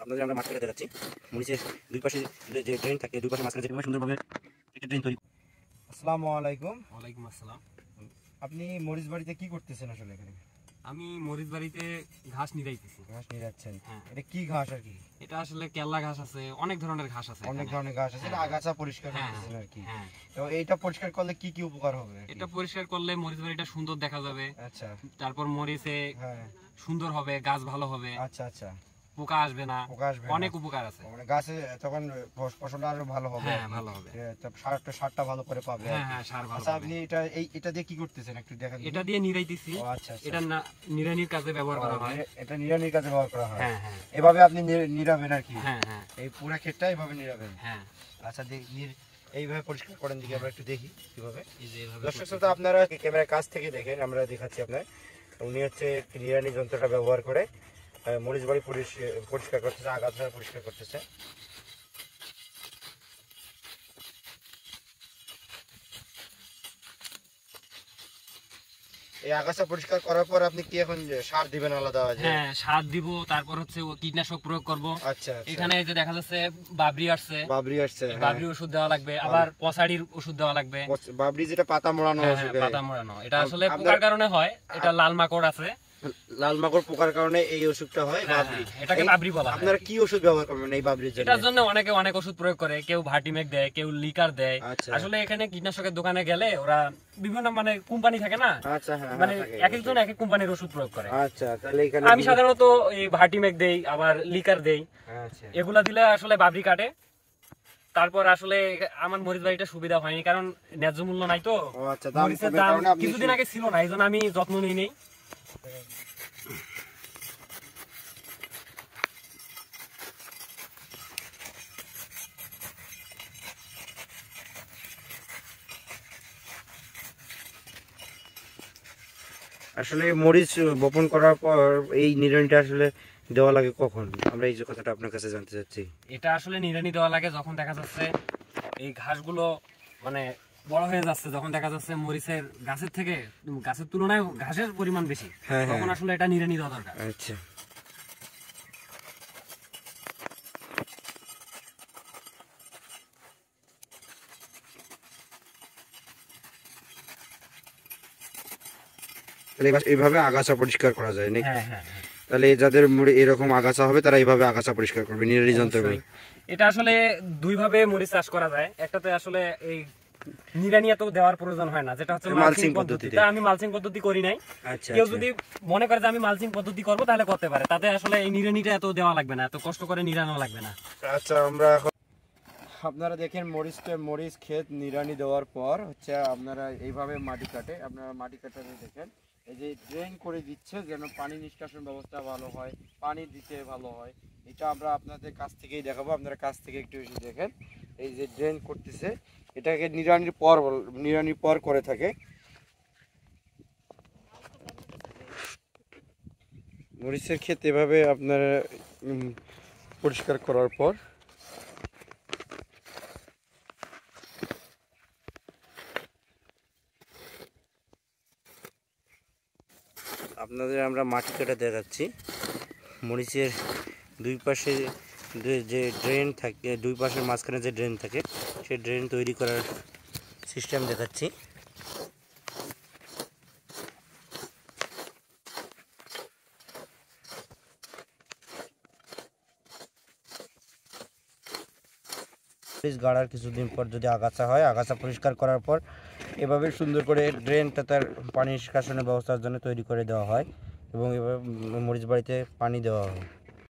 আপনাদের আমরা মাঠে দেখাচ্ছি মরিচের দুই পাশে যে ড্রেন থাকে, দুই পাশে মাঝখানে যেভাবে সুন্দরভাবে একটা ড্রেন তৈরি। আসসালামু আলাইকুম। ওয়ালাইকুম আসসালাম। আপনি মরিচ বাড়িতে কি করতেছেন আসলে এখানে? আমি মরিচ বাড়িতে ঘাস নিরাইতেছি। ঘাস নিরাচ্ছেন? হ্যাঁ। এটা কি ঘাস আর কি? এটা আসলে কেল্লা ঘাস আছে, অনেক ধরনের ঘাস আছে। অনেক ধরনের ঘাস আছে, এটা আগাছা পরিষ্কার হ্যাঁ, করতেছেন আর কি। হ্যাঁ। তো এইটা পরিষ্কার করলে কি কি উপকার হবে? এটা পরিষ্কার করলে মরিচ বাড়িটা সুন্দর দেখা যাবে। আচ্ছা। তারপর মরিচে হ্যাঁ। সুন্দর হবে, গাছ ভালো হবে। আচ্ছা আচ্ছা। পোকা আসবে না, অনেক উপকার আছে। মানে গাছে তখন ফসলটা আরো ভালো হবে। হ্যাঁ, ভালো হবে। সারটা ভালো করে পাবে। হ্যাঁ হ্যাঁ, সার ভালো আচ্ছা, হবে। আপনি এটা দিয়ে কি করতেছেন একটু দেখেন। এটা দিয়ে নিরাইতেছি। ও আচ্ছা আচ্ছা। এটা নিড়ানির কাজে ব্যবহার করা হয়। এটা নিড়ানির কাজে ব্যবহার করা হয়। হ্যাঁ হ্যাঁ। এভাবে আপনি নিড়াবেন আর কি। হ্যাঁ হ্যাঁ। এই পুরো ক্ষেতটা এভাবে নিড়াবেন। হ্যাঁ। আচ্ছা, এইভাবে পরিষ্কার করেন দিকে আমরা একটু দেখি কিভাবে। এই যে এভাবে দর্শক শ্রোতা, আপনারা ক্যামেরার কাছ থেকে দেখেন, আমরা দেখাচ্ছি আপনার। উনি হচ্ছে নিড়ানি যন্ত্রটা ব্যবহার করে মরিচ বাড়ি পরিষ্কার করতেছে, আগাছা পরিষ্কার করতেছে। এই আগাছা পরিষ্কার করার পর আপনি কি এখন সার দিবেন আলাদা? হ্যাঁ, সার দিব, তারপর হচ্ছে কীটনাশক প্রয়োগ করব। আচ্ছা। এখানে এই যে দেখা যাচ্ছে বাবরি আসছে, বাবরি ওষুধ দেওয়া লাগবে, আবার পচাড়ির ওষুধ দেওয়া লাগবে। বাবরি যেটা পাতা মোড়ানো, পাতা মোড়ানো, এটা আসলে পোকার কারণে হয়। এটা লাল মাকড় আছে, লাল মাকড় পোকার কারণে এই ওষুধটা হয়, বাবরি। এটাকে বাবরি বলা হয়। আপনারা কি ওষুধ ব্যবহার করবেন এই বাবরির জন্য? এটার জন্য অনেকে অনেক ওষুধ প্রয়োগ করে, কেউ ভার্টিমেক দেয়, কেউ লিকার দেয়। আসলে এখানে কীটনাশকের দোকানে গেলে ওরা বিভিন্ন মানে কোম্পানি থাকে না, মানে এক একজন এক এক কোম্পানির ওষুধ প্রয়োগ করে। আচ্ছা, তাহলে এখানে আমি সাধারণত এই ভার্টিমেক দেই, আবার লিকার দেই। আচ্ছা, এগুলা দিলে আসলে বাবরি কাটে। তারপর আসলে আমার মরিচ বাড়িটা সুবিধা হয়নি, কারণ ন্যায্য মূল্য নাই তো। আচ্ছা, মরিচের দাম কিছুদিন আগে ছিল না, এই জন্য আমি যত্ন নিই নেই। আসলে মরিচ বপন করার পর এই নিড়ানিটা আসলে দেওয়া লাগে কখন? আমরা এই যে কথাটা আপনার কাছে জানতে চাচ্ছি। এটা আসলে নিড়ানি দেওয়া লাগে যখন দেখা যাচ্ছে এই ঘাসগুলো মানে বড় হয়ে যাচ্ছে, যখন দেখা যাচ্ছে মরিচের গাছের তুলনায় ঘাসের পরিমাণ বেশি, তখন আসলে এটা নিড়ানি দেওয়া দরকার। আচ্ছা। এইভাবে আগাছা পরিষ্কার করা যায় নাকি? হ্যাঁ হ্যাঁ। তাহলে যাদের এরকম আগাছা হবে তারা এইভাবে আগাছা পরিষ্কার করবে নিড়ানি যন্ত্র। এটা আসলে দুই ভাবে মরিচ চাষ করা যায়। একটাতে আসলে এই নিড়ানি এত দেওয়ার প্রয়োজন হয় না, যেটা হচ্ছে মালচিং পদ্ধতি। আমি মালচিং পদ্ধতি করি নাই। কেউ যদি মনে করে যে আমি মালচিং পদ্ধতি করব তাহলে করতে পারে, তাতে আসলে এই নিড়ানিটা এত দেওয়া লাগবে না, এত কষ্ট করে নিড়ানো লাগবে না। আচ্ছা, আমরা এখন আপনারা দেখেন মরিচ ক্ষেত নিড়ানি দেওয়ার পর হচ্ছে আপনারা এইভাবে মাটি কাটে, আপনারা মাটি কাটাতে দেখেন এই যে ড্রেন করে দিচ্ছে যেন পানি নিষ্কাশন ব্যবস্থা ভালো হয়, পানি দিতে ভালো হয়। এটা আমরা আপনাদের কাছ থেকেই দেখাবো, আপনারা কাছ থেকে একটু এসে দেখেন। এই যে ড্রেন করতেছে, এটাকে নিড়ানির পর করে থাকে। মরিচের ক্ষেত এভাবে আপনারা পরিষ্কার করার পর আপনাদের আমরা মাটি কাটা দেখাচ্ছি। মরিচের দুই পাশে যে ড্রেন থাকে, দুই পাশের মাঝখানে যে ড্রেন থাকে, সেই ড্রেন তৈরি করার সিস্টেম দেখাচ্ছি। গাড়ার কিছুদিন পর যদি আগাছা হয়, আগাছা পরিষ্কার করার পর এভাবে সুন্দর করে ড্রেনটা তার পানি নিষ্কাশনের ব্যবস্থার জন্য তৈরি করে দেওয়া হয় এবং এভাবে মরিচ বাড়িতে পানি দেওয়া হয়।